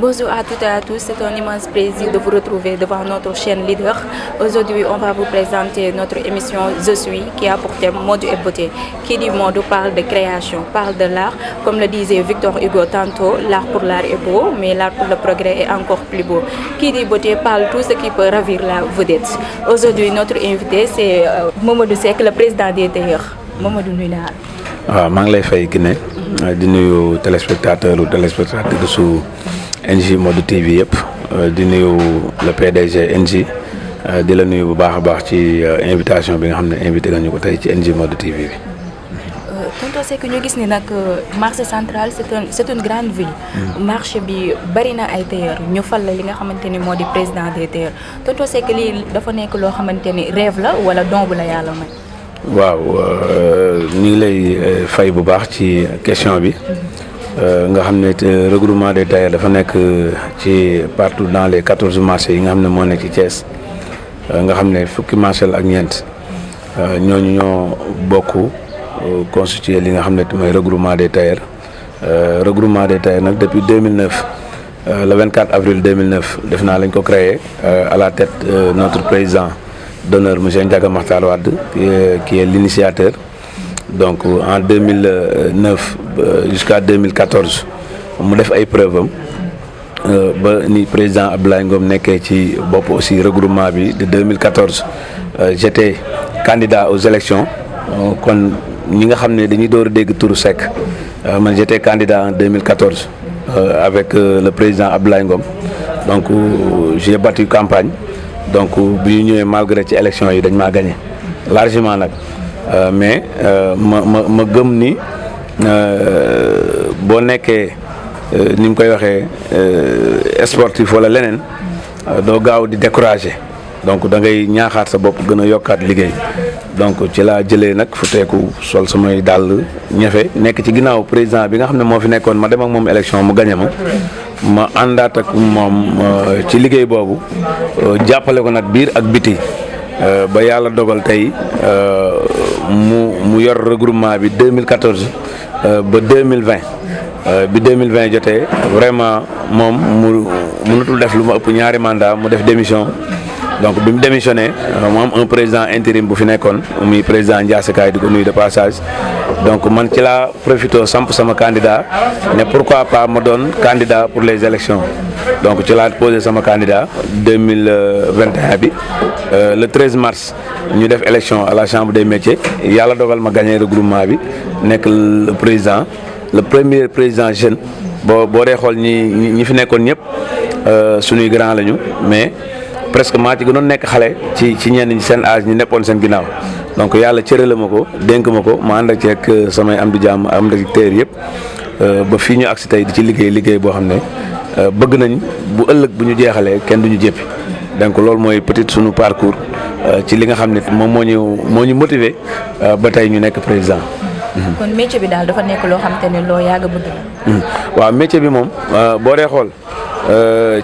Bonjour à toutes et à tous, c'est un immense plaisir de vous retrouver devant notre chaîne leader. Aujourd'hui, on va vous présenter notre émission Je suis qui a pour thème mode et beauté. Qui dit mode parle de création, parle de l'art. Comme le disait Victor Hugo tantôt, l'art pour l'art est beau, mais l'art pour le progrès est encore plus beau. Qui dit beauté parle tout ce qui peut ravir la vedette. Aujourd'hui, notre invité, c'est Mamadou Seck, le président des tailleurs. Mamadou nuyu naa la. waaw maa ngi lay fay Guinée di nuyu téléspectateur su NJ Mode TV yëpp di nuyu le PDG NJ di la nuyu bu baax a baax ci invitation bi nga xam ne invité nga ñu ko tey ci NJ Mode TV bi. Tonton Seck ñu gis ni nag marché central c'est une grande ville. marché bi bari na ay tailleurs ñu fal la li nga xamante ni moo di président des tailleurs Tonton Seck lii dafa nekk loo xamante ni rêve la wala don bu la yàlla may. waaw ñu ngi lay fay bu baax ci question bi nga xam ne regroupement des tailleurs dafa nekk ci partout dans les 14 marchés yi nga xam ne moo nekk ci Thiès nga xam ne fukki marché la ak ñeent ñooñu ñoo bokk constitué li nga xam ne mooy regroupement des tailleurs nag depuis 2009 le 24 avril 2009 def naa lañ ko créé à la tête notre président d'honneur monsieur Ndiaga Makhtar Wade qui est l'initiateur. Donc en 2009 jusqu'à 2014 mu def ay preuve am ba ni président Abdoulaye Ngom nekkee ci bopp aussi regroupement bi de 2014 j'étais candidat aux élections kon ñi nga xam ne dañuy door a dégg turu Seck man j'étais candidat en 2014 avec le président Abdoulaye Ngom donc j'ai battu campagne. Donc bi ñu ñëwee malgré ci élection yi dañ maa gagné largement nag mais ma gëm ni boo nekkee ni mu koy waxee sportif wala leneen doo gaaw di décourager donc da ngay ñaaxaat sa bopp gën a yokkaat liggéey donc ci laa jëlee nag fu teeku sol samay dàll ñefe nekk ci ginnaaw président bi nga xam ne moo fi nekkoon ma dem ak moom élection mu gagné ma àndaat ak moom ci liggéey boobu jàppale ko nag biir ak biti ba yàlla dogal tey mu yor regroupement bi 2014 ba 2020 bi 2020 jotee vraiment moom mu mënatul def lu ma ëpp ñaari mandat mu def démission donc bi mu démissionné mu am un président intérim bu fi nekkoon muy président Ndiasse Kaye di ko nuyu de passage donc man ci laa profité samp sama candidat ne pourquoi pas ma doon candidat pour les élections donc ci laa posé sama candidat 2021 bi le 13 mars ñu def élection à la chambre des métiers yàlla dogal ma gagné regroupement bi nekk le président le premier président jeune boo dee xool ñi fi nekkoon ñëpp suñuy grand lañu mais presque maa ci gënoon nekk xale ci ñenn ñi seen âge ñu nekkoon seen ginnaaw donc yàlla cërale ma ko dénk ma ko ma ànd ak ceeg samay am di jàmm am ak teer yëpp ba fii ñu agsi tey di ci liggéey boo xam ne bëgg nañ bu ëllëg bu ñu jeexalee kenn duñu jéppi donc loolu mooy peut-être suñu parcours ci li nga xam ne moom moo ñu motiver ba tey ñu nekk président. kon métier bi daal dafa nekk loo xam te ne loo yàgg bëgg la. waaw métier bi moom boo dee xool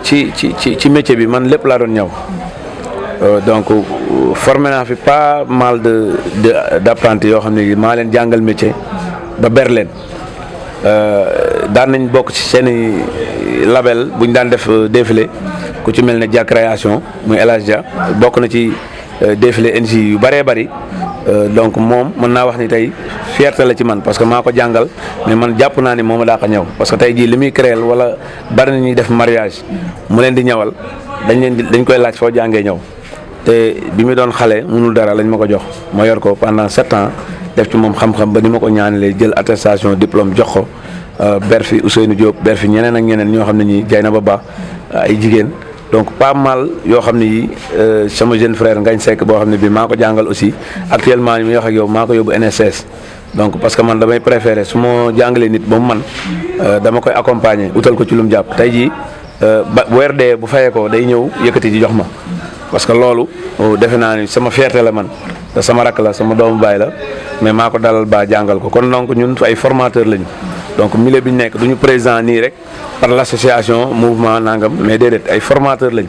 ci métier bi man lépp laa doon ñëw donc formé naa fi pas mal d'apprentis yoo xam ne maa leen jàngal métier ba ber leen daan nañ bokk ci seeni label bu ñu daan def défilé ku ci mel ne Dia création muy El Hadj Dia bokk na ci défilé NJ yu bëree bëri donc moom mën naa wax ni tey fierté la ci man parce que maa ko jàngal mais man jàpp naa ni moom daa ko ñëw parce que tey jii li muy créer wala bari na ñuy def mariage mu leen di ñëwal dañ koy laaj foo jàngee ñëw te bi mu doon xale mënul dara lañ ma ko jox ma yor ko pendant 7 ans def ci moom xam-xam ba ni ma ko ñaanalee jël attestation diplôme jox ko ber fi Ousseynou Diop ber fi ñeneen ak ñeneen ñoo xam ne ñi jay na ba baax ay jigéen donc pas mal yoo xam ne yi sama jeune frère Ngagne Seck boo xam ne bi maa ko jàngal aussi actuellement ni muy wax ak yow maa ko yóbbu NSS donc parce que man damay préférer su ma jàngalee nit ba mu man dama koy accompagner utal ko ci lu mu jàpp tey jii ba weer dee bu fayee ko day ñëw yëkkati ji jox ma parce que loolu defe naa ni sama fierté la man te sama rakk la sama doomu baay la mais maa ko dalal ba jàngal ko kon donc ñun ay formateur lañu donc milieu bi ñu nekk du ñu président nii rek par l'association mouvement nangam mais déedéet ay formateur lañ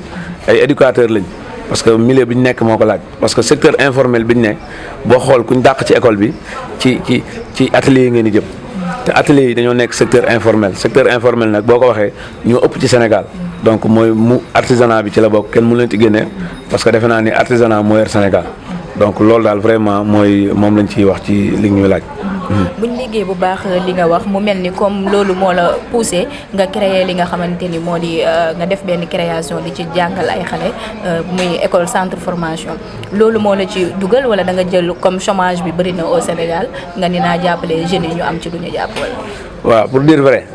ay éducateur lañ parce que milieu bi ñu nekk moo ko laaj parce que secteur informel bi ñu ne boo xool kuñ dàq ci école bi ci atelier yi ngeen di jëm te ateliers yi dañoo nekk secteur informel nag boo ko waxee ñoo ëpp ci Sénégal donc mooy mu artisanat bi ci la bokk kenn mënu leen ci génnee parce que defe naa ni artisanat moo yor Sénégal donc loolu daal vraiment moom lañ ciy wax ci li ñuy laaj. buñ liggéey bu baax li nga wax mu mel ni comme loolu moo la poussé nga créer li nga xamante ni moo di nga def benn création di ci jàngal ay xale muy école centre formation loolu moo la ci dugal wala da nga jël comme chômage bi bëri na au Sénégal nga ni naa jàppale jeunes yi ñu am ci lu ñu jàpp wala. waaw pour dire vrai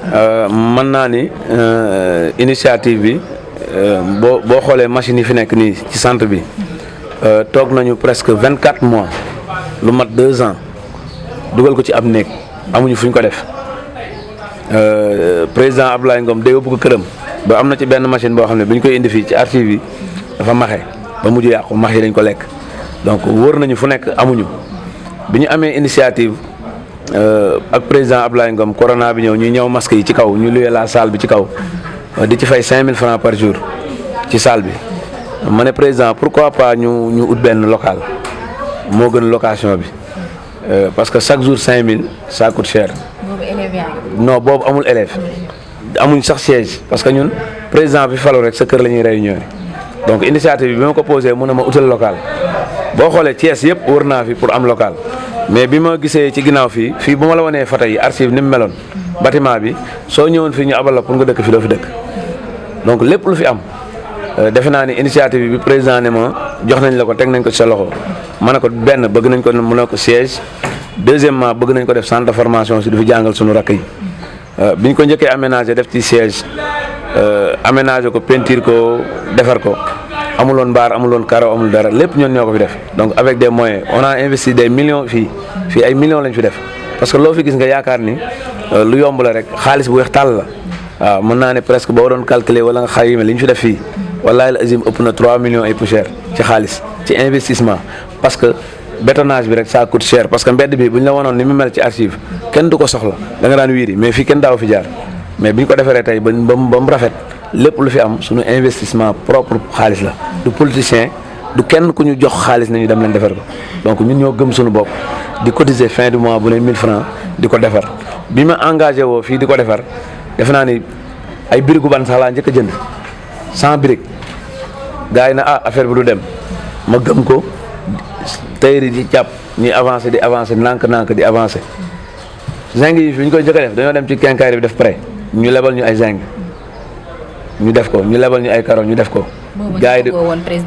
mën naa ni initiative bi boo xoolee machine yi fi nekk nii ci centre bi toog nañu presque 24 mois lu mat 2 ans. dugal ko ci ab néeg amuñu fu ñu ko def président Abdoulaye Ngom day yóbbu ko këram ba am na ci benn machine boo xam ne bi ñu koy indi fii ci archive yi dafa maxe ba mujj yàqu max yi dañ ko lekk donc wóor nañu fu nekk amuñu bi ñu amee initiative ak président Abdoulaye Ngom corona bi ñëw ñuy ñëw masque yi ci kaw ñu luyee la salle bi ci kaw di ci fay 5000 francs par jour ci salle bi ma ne président pourquoi pas ñu ut benn local moo gën location bi. Parce que chaque jour 5000 ça coûte cher. boobu élèves yaa non boobu amul élève amuñ sax siège parce que ñun président bi falu rek sa kër la ñuy réunion donc initiative bi ma ko posé mu ne ma utal local boo xoolee Thiès yëpp wër naa fi pour am local mais bi ma gisee ci ginnaaw fii bu ma la wanee photo yi archive ni mu meloon bâtiment bi soo ñëwoon fii ñu abal la pour nga dëkk fi doo fi dëkk donc lépp lu fi am defe naa ni initiative bi président ne ma jox nañ la ko teg nañ ko ci sa loxo. ma ne ko benn bëgg nañ ko mu ne ko siège deuxièmement bëgg nañ ko def centre de formation si du fi jàngal suñu rakk yi bi ñu ko njëkkee aménagé def ci siège aménagé ko peinture ko defar ko amuloon mbaar amuloon carreau amul dara lépp ñoon ñoo ko fi def donc avec des moyens on a investi des millions fii ay millions lañ fi def parce que loo fi gis nga yaakaar ni lu yomb la rek xaalis bu weex tàll la waaw mën naa ne presque boo doon calculer wala nga xayma li ñu fi def fii wallaahi azim ëpp na 3 millions et poussière ci xaalis ci investissement parce que bétonnage bi rek ça coûte cher parce que mbedd bi bu ñu la wanoon ni mu mel ci archive kenn du ko soxla da nga daan wiiri mais fii kenn daaw fi jaar mais bi ñu ko defaree tey ba mu rafet lépp lu fi am suñu investissement propre xaalis la du politicien du kenn ku ñu jox xaalis nañu dem leen defar ko donc ñun ñoo gëm suñu bopp di cotiser fin du mois bu ne 1000 francs di ko defar bi ma engagé woo fii di ko defar defe naa ni ay birigu ban sax laa njëkk a jënd 100 birig gars yi na affaire bi du dem ma gëm ko tayri di jàpp ñuy avancé di avancé nànk-nànk di avancé zinc yi fi ñu koy njëkk a def dañoo dem ci quincaillerie bi def prêt ñu lebal ñu ay zinc ñu def ko ñu lebal ñu ay carreaux ñu def ko. gars yi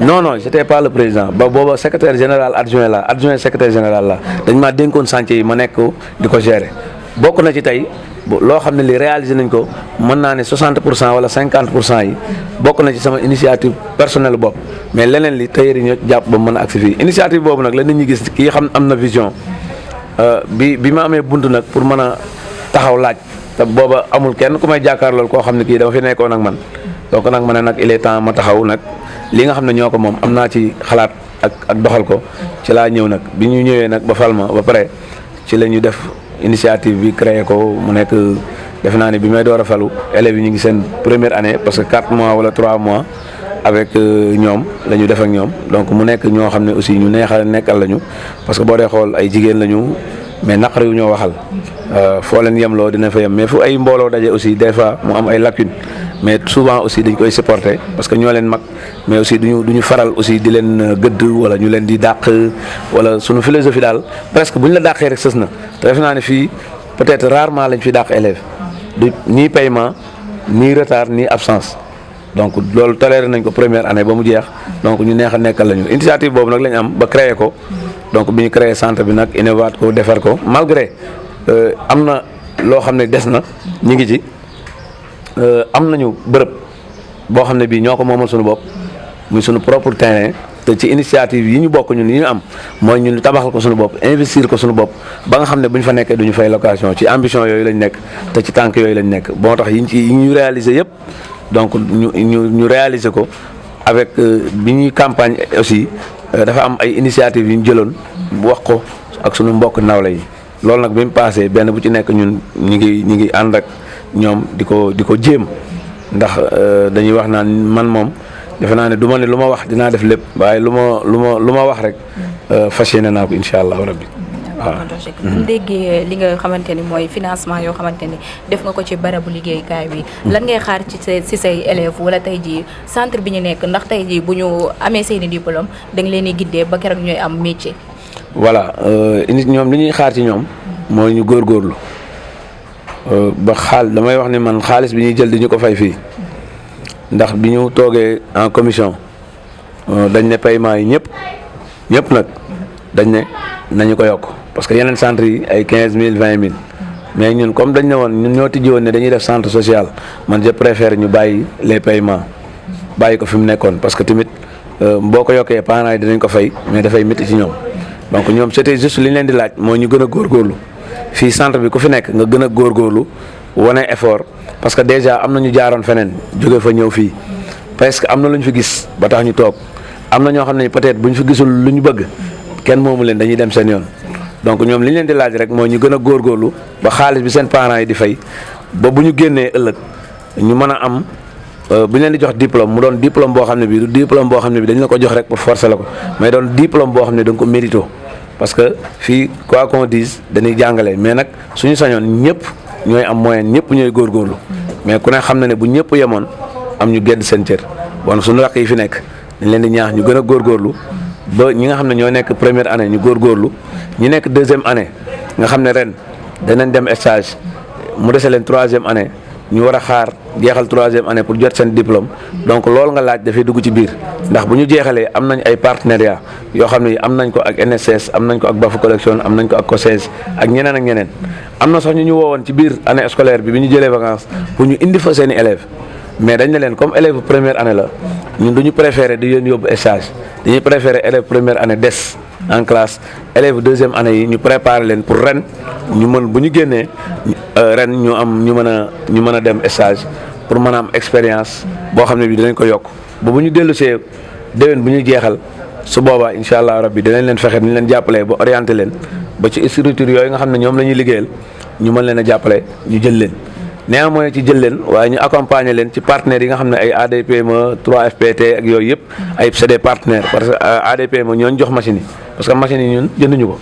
non j'étais pas le président ba booba secrétaire général adjoint secrétaire général la dañ maa dénkoon chantier yi ma nekk di ko gérer bokk na ci tey loo xam ne li réalisé nañ ko mën naa ne 60% wala 50% yi bokk na ci sama initiative personnelle bopp mais leneen li tailleur yi ñoo jàpp ba mën a agsi fii initiative boobu nag la nit ñi gis kii xam am na vision bi ma amee bunt nag pour mën a taxaw laaj te booba amul kenn ku may jàkkaar loolu koo xam ne kii dama fi nekkoon ak man donc nag ma ne nag il est temps ma taxaw nag li nga xam ne ñoo ko moom am naa ci xalaat ak doxal ko ci laa ñëw nag bi ñu ñëwee nag ba falma ba pare ci la ñu def initiative bi créé ko mu nekk defe naa ne bi may door a falu élèves yi ñu ngi seen première année parce que 4 mois wala 3 mois avec ñoom la ñu def ak ñoom donc mu nekk ñoo xam ne aussi ñu neexal nekkal lañu parce que boo dee xool ay jigéen lañu mais naqari wu ñoo waxal foo leen yemloo dina fa yem mais fu ay mbooloo daje aussi des fois mu am ay lacunes mais souvent aussi dañ koy supporter parce que ñoo leen mag mais aussi duñu faral aussi di leen gëdd wala ñu leen di dàq wala sunu philosophie daal presque bu ñu la dàqee rek sës na te def naa ne fii peut-être rarement lañ fi dàq élève du ni paiement ni retard ni absence donc loolu toléré nañ ko première année ba mu jeex donc ñu neex a nekkal lañu initiative boobu nag lañ am ba créé ko donc bi ñu créé centre bi nag innovaat ko defar ko malgré am na loo xam ne des na ñu ngi ci am nañu bërëb boo xam ne bii ñoo ko moomal suñu bopp muy suñu propre terrain te ci initiative yi ñu bokk ñun yi ñu am mooy ñun tabaxal ko suñu bopp investir ko suñu bopp ba nga xam ne bu ñu fa nekkee duñu fay location ci ambition yooyu lañ nekk te ci tànk yooyu lañ nekk boo tax yi ñu réaliser yëpp donc ñu réaliser ko avec bi ñuy campagne aussi dafa am ay initiative yu ñu jëloon wax ko ak suñu mbokk nawle yi loolu nag bi mu passé benn bu ci nekk ñun ñi ngi ànd ak ñoom di ko jéem ndax dañuy wax naan man moom defe naa ne du ma ne lu ma wax dinaa def lépp waaye lu ma wax rek fas yéene naa ko incha allahu rabbi. bu ñu déggee li nga xamante ni mooy financement yoo xamante ni def nga ko ci barabu liggéeykaay bi lan ngay xaar ci say élèves wala tey jii centre bi ñu nekk ndax tey jii bu ñu amee seeni diplôme da nga leen di guider ba keroog ñooy am métier. voilà nit ñoom li ñuy xaar ci ñoom mooy ñu góorgóorlu ba damay wax ni man xaalis bi ñuy jël di ñu ko fay fii ndax bi ñu toogee en commission dañ ne paiement yi ñëpp nag dañ ne nañu ko yokk parce que yeneen centre yi ay 15000 20000 mais ñun comme dañ ne woon ñun ñoo tijji woon ne dañuy def centre social man je préfère ñu bàyyi les paiements bàyyi ko fi mu nekkoon parce que tamit boo ko yokkee parents yi dinañ ko fay mais dafay métti ci ñoom donc ñoom c'était juste li ñu leen di laaj mooy ñu gën a góorgóorlu fii centre bi ku fi nekk nga gën a góorgóorlu wane effort parce que déjà am na ñu jaaroon feneen jóge fa ñëw fii parce que am na lu ñu fi gis ba tax ñu toog am na ñoo xam ne peut-être bu ñu fi gisul lu ñu bëgg kenn moomu leen dañuy dem seen yoon donc ñoom li ñu leen di laaj rek mooy ñu gën a góorgóorlu ba xaalis bi seen parents yi di fay ba bu ñu génnee ëllëg ñu mën a am bu ñu leen di jox diplôme mu doon diplôme boo xam ne bii du diplôme boo xam ne bii dañ la ko jox rek pour forcer la ko mais doon diplôme boo xam ne da nga ko mérito parce que fii quoi qu'on dise dañuy jàngale mais nag suñu sañoon ñëpp ñooy am moyen ñëpp ñooy góorgóorlu mais ku ne xam na ne bu ñëpp yemoon am ñu gedd seen cër bon suñu rakk yi fi nekk dañ leen di ñaax ñu gën a góorgóorlu ba ñi nga xam ne ñoo nekk première année ñu góorgóorlu ñi nekk deuxième année nga xam ne ren danañ dem stage mu dese leen troisième année ñu war a xaar jeexal troisième année pour jot seen diplôme donc loolu nga laaj dafay dugg ci biir ndax bu ñu jeexalee am nañ ay partenariat yoo xam ne am nañ ko ak NSS am nañ ko ak Bafu Collection am nañ ko ak COSES ak ñeneen ak ñeneen am na sax ñu woowoon ci biir année scolaire bi ñu jëlee vacances pour ñu indi fa seen i élèves mais dañ ne leen comme élève première année la ñun duñu préféré di leen yóbbu stage dañuy préféré élève première année des en classe élève deuxième année yi ñu préparer leen pour ren ñu mën bu ñu génnee ren ñu mën a dem stage pour mën a am expérience boo xam ne bi dinañ ko yokk ba bu ñu dellusee déwén bu ñuy jeexal su boobaa incha allah rabbi dinañ leen fexe ni leen jàppalee ba orienté leen ba ci structure yooyu nga xam ne ñoom la ñuy liggéeyal ñu mën leen a jàppale ñu jël leen néanmoins ci jël leen waaye ñu accompagner leen ci partenaires yi nga xam ne ay ADPME 3FPT ak yooyu yëpp ay c'est des partenaires parce que ADPME ñooñu jox machine yi parce que machine yi ñun jënduñu ko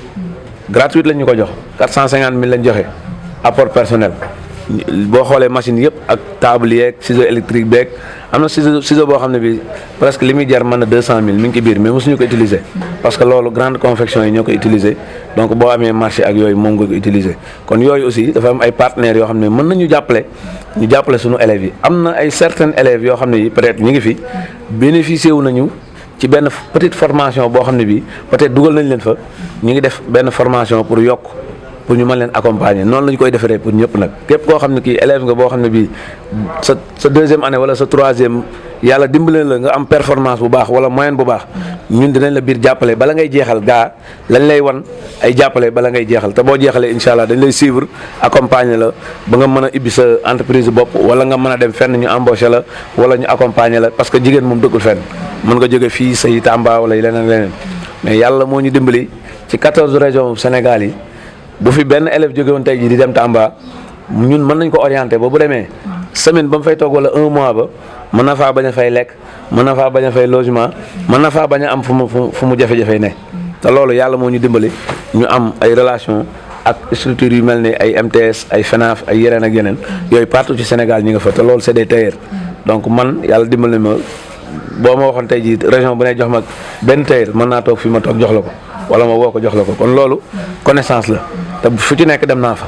gratuite lañ ñu ko jox 450 000 lañ joxe apport personnel boo xoolee machine yëpp ak table yeeg ciseau électrique beeg am na ciseau boo xam ne bi presque li muy jar mën na 200 000 mi ngi ci biir mais mosuñu ko utiliser parce que loolu grande confection yi ñoo ko utiliser donc boo amee marché ak yooyu moom nga ko utiliser kon yooyu aussi dafa am ay partenaires yoo xam ne mën nañu jàppale suñu élèves yi am na ay certains élèves yoo xam ne yi peut-être ñu ngi fi bénéficié wu nañu ci benn petite formation boo xam ne bi peut-être dugal nañ leen fa ñu ngi def benn formation pour yokk pour ñu mën leen accompagner noonu la ñu koy defaree pour ñëpp nag képp koo xam ne kii élève nga boo xam ne bii sa deuxième année wala sa troisième yàlla dimbale la nga am performance bu baax wala moyenne bu baax ñun dinañ la biir jàppale bala ngay jeexal gaa lañ lay wan ay jàppale bala ngay jeexal te boo jeexalee incha allah dañ lay suivre accompagner la ba nga mën a ibbi sa entreprise bopp wala nga mën a dem fenn ñu embaucher la wala ñu accompagner la parce que jigéen moom dëkkul fenn mën nga jóge fii say Tamba wala leneen mais yàlla moo ñu dimbali ci 14 régions Sénégal yi. bu fi benn élève jóge woon tey jii di dem Tamba ñun mën nañ ko orienter ba bu demee semaine ba mu fay toog wala un mois ba mën na faa bañ a fay lekk mën na faa bañ a fay logement mën na faa bañ a am fu mu jafe-jafe ne te loolu yàlla moo ñu dimbali ñu am ay relation ak structures yu mel ni ay MTS ay FENAF ay yeneen ak yeneen yooyu partout ci Sénégal ñi nga fa te loolu c'est des tailleurs donc man yàlla dimbali ma boo ma waxoon tey jii région bu ne jox ma benn tailleur mën naa toog fi ma toog jox la ko wala ma woo ko jox la ko kon loolu connaissance la te fu ci nekk dem naa fa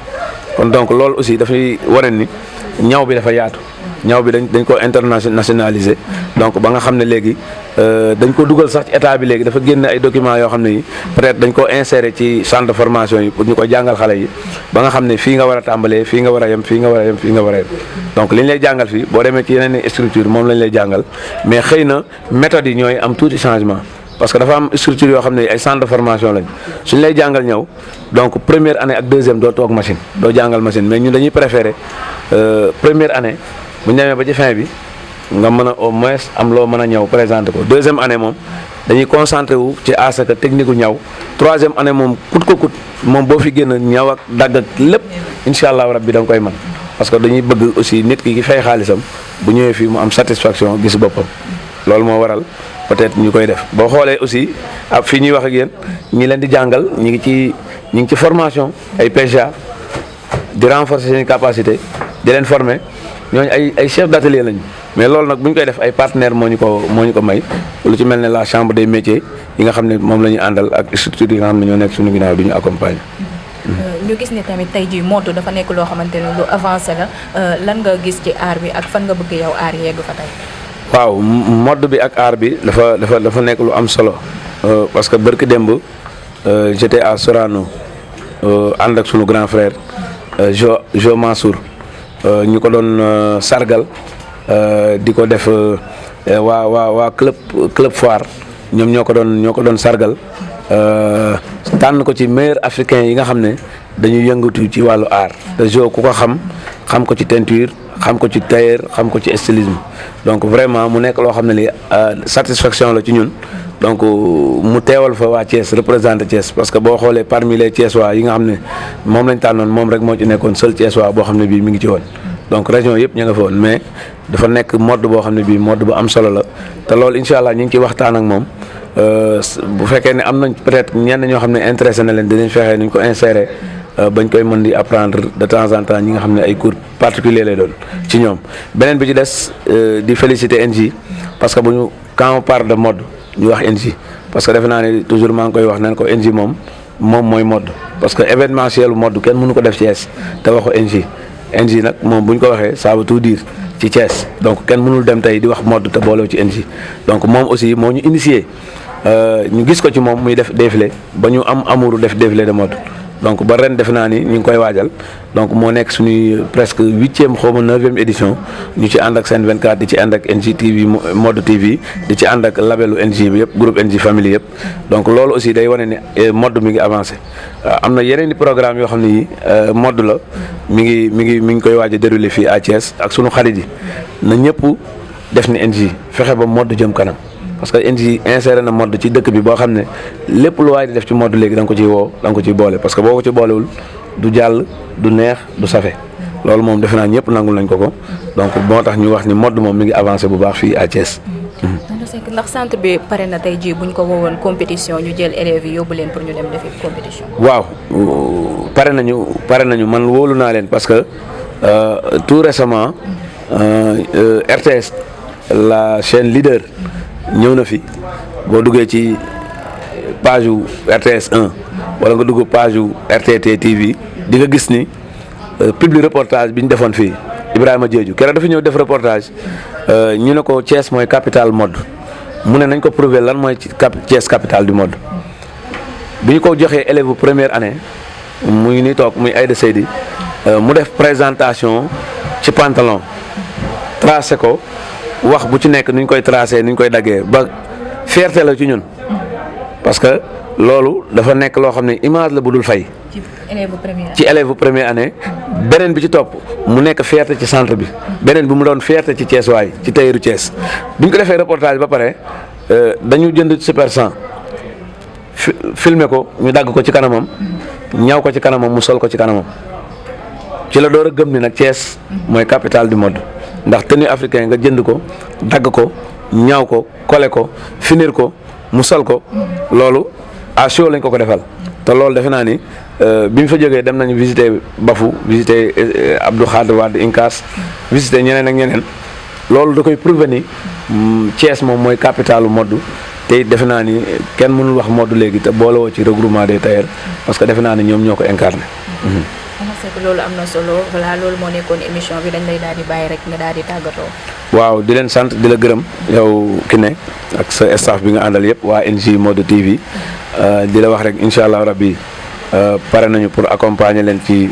kon donc loolu aussi dafay wane ni ñaw bi dafa yaatu ñaw bi dañ ko internationaliser donc ba nga xam ne léegi dañ ko dugal sax ci état bi léegi dafa génn ay documents yoo xam ne yi peut-être dañ ko insérer ci centre de formation yi pour ñu ko jàngal xale yi ba nga xam ne fii nga war a tàmbalee fii nga war a yem fii nga war a yem fii nga war a yem donc li ñu lay jàngal fii boo demee ci yeneen structure moom lañ lay jàngal mais xëy na méthodes yi ñooy am tuuti changement parce que dafa am structure yoo xam ne ay centre de formation lañ suñ lay jàngal ñëw donc première année ak deuxième doo toog machine doo jàngal machine mais ñun dañuy préférer première année bu ñu demee ba ci fin bi nga mën a au moins am loo mën a ñëw présenter ko deuxième année moom dañuy concentré wu ci à ce que technique gu ñaw troisième année moom kut moom boo fi génn ñaw ak dagg ak lépp incha allah rabbi da nga koy mën parce que dañuy bëgg aussi nit ki fay xaalisam bu ñëwee fii mu am satisfaction gis boppam loolu moo waral peut-être ñu koy def boo xoolee aussi fii ñuy wax ak yéen ñi leen di jàngal ñi ngi ci formation ay PGA di renforcer seen capacité di leen former ñooñu ay chef d'atelier lañu mais loolu nag bu ñu koy def ay partenaires moo ñu ko may lu ci mel ne la chambre des métiers yi nga xam ne moom la ñuy àndal ak structure yi nga xam ne ñoo nekk suñu ginnaaw du ñu accompagner. ñu gis ni tamit tey jii mode dafa nekk loo xamante ne lu avancé la lan nga gis ci art bi ak fan nga bëgg yow art yegg fa tey. waaw mode bi ak art bi dafa nekk lu am solo parce que barki démb j'étais à Sorano ànd ak sunu grand frère Jo Mansour ñu ko doon sargal di ko def waa club foire ñoom ñoo ko doon sargal tànn ko ci meilleur africain yi nga xam ne dañuy yëngatu ci wàllu art te Jo ku ko xam ko ci teinture xam ko ci tailleur xam ko ci stylisme donc vraiment mu nekk loo xam ne li satisfaction la ci ñun donc mu teewal fa waa Thiès représenté Thiès parce que boo xoolee parmi les Thiessois yi nga xam ne moom lañ tànnoon moom rek moo ci nekkoon seul Thiessois boo xam ne bii mi ngi ci woon donc région yëpp ñu nga fa woon mais dafa nekk mode boo xam ne bii mode bu am solo la te loolu incha allah ñu ngi ciy waxtaan ak moom bu fekkee ne am nañ peut-être ñenn ñoo xam ne intéressé na leen dinañ fexe nuñ ko insérer bañ koy mën di apprendre de temps en temps ñi nga xam ne ay cours particuliers lay doon ci ñoom beneen bi ci des di féliciter NJ parce que quand on parle de mode ñu wax NJ parce que defe naa ne toujours maa ngi koy wax neen ko NJ moom mooy mode parce que événementiel mode kenn mënu ko def Thiès te waxu NJ nag moom bu ñu ko waxee ça veut tout dire ci Thiès donc kenn mënul dem tey di wax mode te booloo ci NJ donc moom aussi moo ñu initié ñu gis ko ci moom muy def défilé ba ñu am amouru def défilé de mode donc ba ren defe naa ni ñu ngi koy waajal donc moo nekk suñuy presque 8e xaw ma 9e édition ñu ci ànd ak Sen 24 di ci ànd ak NJ TV mode TV di ci ànd ak labelu NJ bi yëpp groupe NJ famille yëpp donc loolu aussi day wane ni mode mi ngi avancé am na yeneen i programme yoo xam ne yi mode la mi ngi koy waaj a déroulé fii à Thiès ak sunu xarit yi na ñëpp def ni NJ fexe ba mode jëm kanam parce que NJ inséré na mode ci dëkk bi boo xam ne lépp lu waay di def ci mode léegi da nga ko ciy woo da nga ko ciy boole parce que boo ko ci boolewul du jàll du neex du safe loolu moom defe naa ñëpp nangul nañ ko donc moo tax ñu wax ni mode moom mi ngi avancé bu baax fii à Thiès. ndax centre bi pare na tey jii buñ ko woowoon compétition ñu jël élèves yi yóbbu leen pour ñu dem defi compétition. waaw pare nañu man wóolu naa leen parce que tout récemment RTS la chaîne leader. ñëw na fi boo duggee ci page yu RTS 1 wala nga dugg page yu RTT TV di nga gis ni public reportage bi ñu defoon fii Ibrahima Diédhiou keroog dafa ñëw def reportage ñu ne ko Thiès mooy capitale mode mu ne nañ ko prouver lan mooy Thiès capitale du mode bi ñu ko joxee élève bu première année muy ni toog muy Aïda Seydi mu def présentation ci pantalon tracé ko wax bu ci nekk nu ñu koy tracé nu ñu koy daggee ba fierté la ci ñun parce que loolu dafa nekk loo xam ne image la bu dul fay. ci élève bu première année beneen bi ci topp mu nekk fierté ci centre bi beneen bi mu doon fierté ci Thiès waay ci tayeeru Thiès bi ñu ko defee reportage ba pare dañu jënd super 100 filmer ko ñu dagg ko ci kanamam ñaw ko ci kanamam mu sol ko ci kanamam ci la door a gëm ni nag Thiès mooy capitale du mode. ndax tenue africain nga jënd ko dagg ko ñaaw ko kole ko finir ko mu sol ko loolu à chaud lañ ko defal te loolu defe naa ni bi ñu fa jógee dem nañu visiter Bafou visiter Abdou Khadre Wade Incass visiter ñeneen ak ñeneen loolu da koy prouver ni Thiès moom mooy capitalu mode te defe naa ni kenn mënul wax mode léegi te boolewoo ci regroupement des tailleurs parce que defe naa ni ñoom ñoo ko incarné. loolu am na solo voilà loolu moo nekkoon émission bi dañ lay daal di bàyyi rek nga daal di tàggatoo. waaw di leen sant di la gërëm yow Kiné ak sa staff bi nga àndal yëpp waa NJ Mode TV di la wax rek incha allah rabbi pare nañu pour accompagner leen ci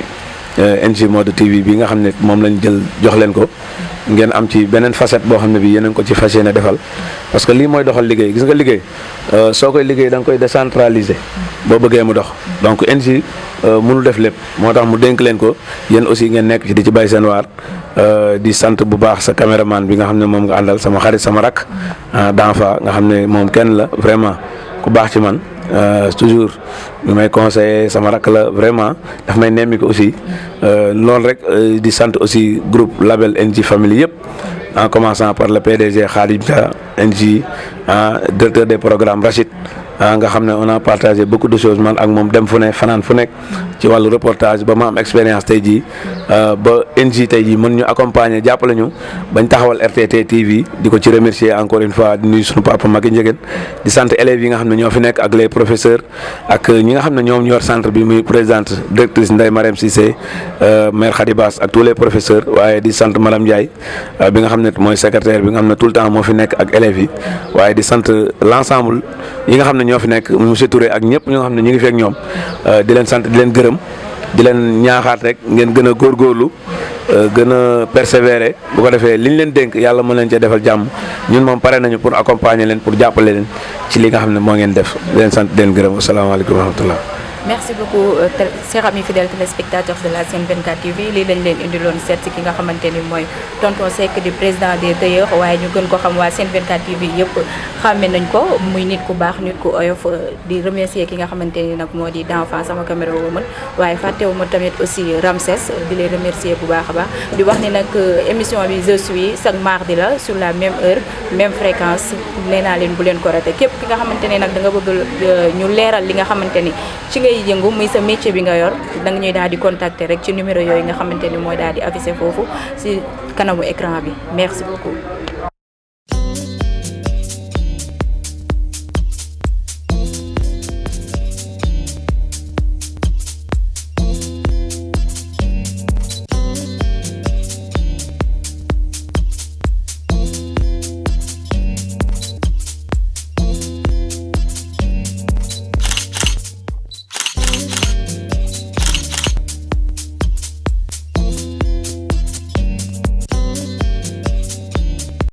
NJ Mode TV bi nga xam ne moom lañ jël jox leen ko ngeen am ci beneen facette boo xam ne bi yeneen ko ci fas yéene defal parce que lii mooy doxal liggéey gis nga liggéey soo koy liggéey da nga koy décentraliser boo bëggee mu dox donc NJ mënul def lépp moo tax mu dénk leen ko yéen aussi ngeen nekk ci di ci bay seen waar di sant bu baax sa caméraman bi nga xam ne moom nga àndal sama xarit sama rak d'enfant nga xam ne moom kenn la vraiment ku baax ci man toujours ñu may conseiller sama rak la vraiment daf may nemmi ko aussi loolu rek di sant aussi groupe label NJ Family yëpp en commençant par le PDG Khadim Dia NJ directeur des programmes Rachid nga xam ne on a partagé beaucoup de choses man ak moom dem fu ne fanaan fu nekk ci wàllu reportage ba ma am expérience tey jii ba NJ tey jii mën ñu accompagner jàppale ñu bañ taxawal RTT TV di ko ci remercier encore une fois di nuyu suñu papa Macky Ndiéguène di sant élèves yi nga xam ne ñoo fi nekk ak les professeurs ak ñi nga xam ne ñoom ñor centre bi muy présidente directrice Ndeye Marème Cissé maire Khady Bass ak tous les professeurs waaye di sant madame Ndiaye bi nga xam ne mooy secrétaire bi nga xam ne tout le temps moo fi nekk ak élèves yi waaye di sant l'ensemble yi nga xam ne ñoo fi nekk monsieur Touré ak ñëpp ñi nga xam ne ñu ngi fi ak ñoom di leen sant di leen gërëm di leen ñaaxaat rek ngeen gën a góorgóorlu gën a persévérer bu ko defee liñ leen dénk yàlla mën leen cee defal jàmm ñun moom pare nañu pour accompagner leen pour jàppale leen ci li nga xam ne moo ngeen def di leen sant di leen gërëm asalaamaaleykum wa rahmatullah. merci beaucoup chers amis fidèles téléspectateurs de la Sen 24 TV lii lañ leen indiloon seet si ki nga xamante ni mooy tonton Seck di président des tailleurs waaye ñu gën ko xam waa Sen 24 TV yëpp xàmme nañ ko muy nit ku baax nit ku oyof di remercier ki nga xamante ni nag moo di d'enfant sama caméra woman waaye fàttewuma tamit aussi Ramses di leen remercier bu baax a baax di wax ni nag émission bi je suis chaque mardi la sur la même heure même fréquence nee naa leen bu leen ko raté képp ki nga xamante ne nag da nga bëgg ñu leeral li nga xamante ni ci ngay yëngu muy sa métier bi nga yor da nga ñuy daal di contacter rek ci numéro yooyu nga xamante ni mooy daal di affiché foofu ci kanamu écran bi merci beaucoup.